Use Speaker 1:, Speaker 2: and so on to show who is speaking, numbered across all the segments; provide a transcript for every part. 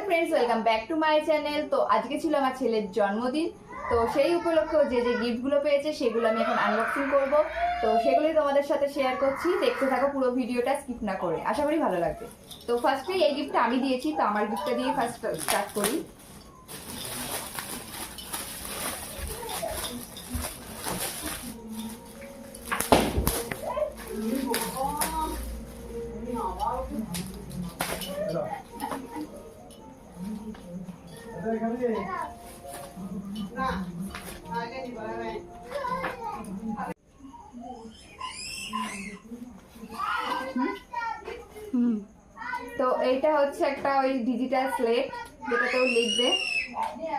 Speaker 1: Friends welcome back to my channel. तो आज के ছিল আমার ছেলের জন্মদিন, তো সেই উপলক্ষে যে যে গিফটগুলো পেয়েছে সেগুলো আমি এখন আনবক্সিং করব। তো সেগুলোই তোমাদের সাথে শেয়ার করছি, দেখতে থাকো পুরো ভিডিওটা স্কিপ না করে, আশা করি ভালো লাগবে। তো ফার্স্টে এই গিফটটা আমি দিয়েছি, তো আমার গিফটটা দিয়ে ফার্স্ট স্টার্ট করি। তো এইটা হচ্ছে একটা ওই ডিজিটাল স্লেট, যেটাতেও লিখবে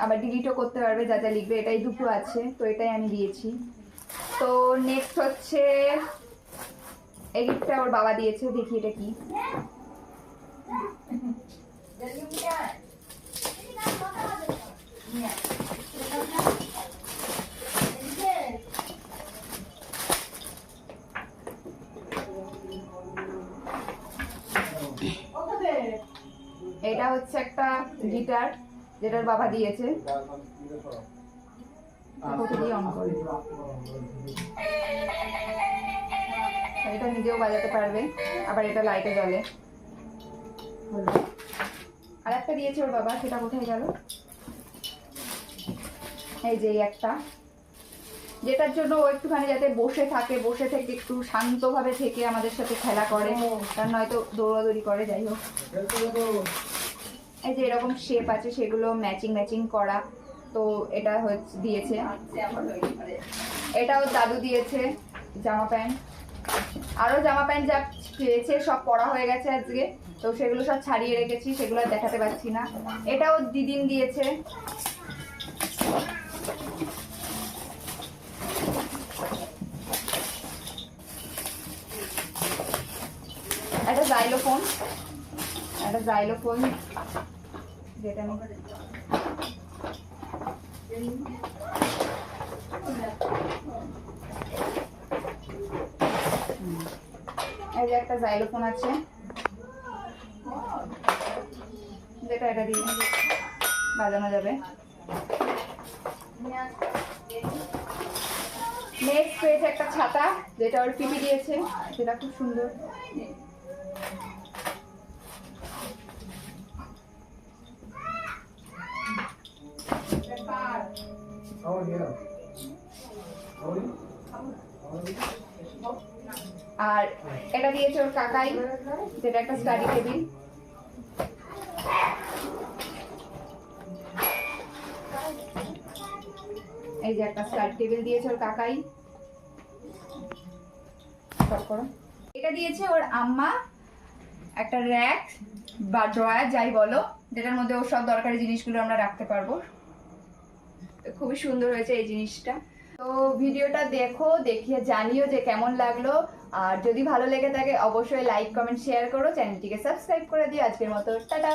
Speaker 1: আবার ডিলিটও করতে পারবে, যা যা লিখবে। এটাই দুটো আছে, তো এটাই আমি দিয়েছি। তো নেক্সট হচ্ছে এই গিফটটা ওর বাবা দিয়েছে, দেখি এটা কি। এটা হচ্ছে একটা গিটার, যেটার বাবা দিয়েছে। এটা নিজেও বাজাতে পারবে, আবার এটা লাইটে জ্বলে। আর একটা দিয়েছে ওর বাবা, সেটা কোথায় গেল? এই যে একটা, যেটার জন্য ও একটুখানি যাতে বসে থেকে একটু শান্তভাবে থেকে আমাদের সাথে খেলা করে, কারণ নয়তো দৌড়াদৌড়ি করে। যাই হোক, এই যে এরকম শেপ আছে, সেগুলো ম্যাচিং করা। তো এটা হচ্ছে দিয়েছে। এটাও দাদু দিয়েছে জামা প্যান্ট, আরো জামা প্যান্ট যা পেয়েছে সব পরা হয়ে গেছে আজকে, তো সেগুলো সব ছাড়িয়ে রেখেছি, সেগুলো দেখাতে পারছি না। এটাও দিদিন দিয়েছে। একটা জাইলোফোন, যেটা আমি এই যে একটা জাইলোফোন আছে, যেটা এটা দিয়ে বাজানো যাবে। নেক্সট পেয়েছে একটা ছাতা, যেটা ওর পিপি দিয়েছে, সেটা খুব সুন্দর। আর এটা দিয়েছে ওর কাকাই, যেটা একটা স্টাডি টেবিল। এই যে একটা স্টাডি টেবিল দিয়েছে ওর কাকাই। এটা দিয়েছে ওর আম্মা, একটা র্যাক বা ড্রয়ার যাই বলো, যেটার মধ্যে ওর সব দরকারি জিনিসগুলো আমরা রাখতে পারবো। খুবই সুন্দর হয়েছে এই জিনিসটা। তো ভিডিওটা দেখো, দেখিয়ে জানিও যে কেমন লাগলো। আর যদি ভালো লেগে থাকে অবশ্যই লাইক কমেন্ট শেয়ার করো, চ্যানেলটিকে সাবস্ক্রাইব করে দিও। আজকের মতো টাটা।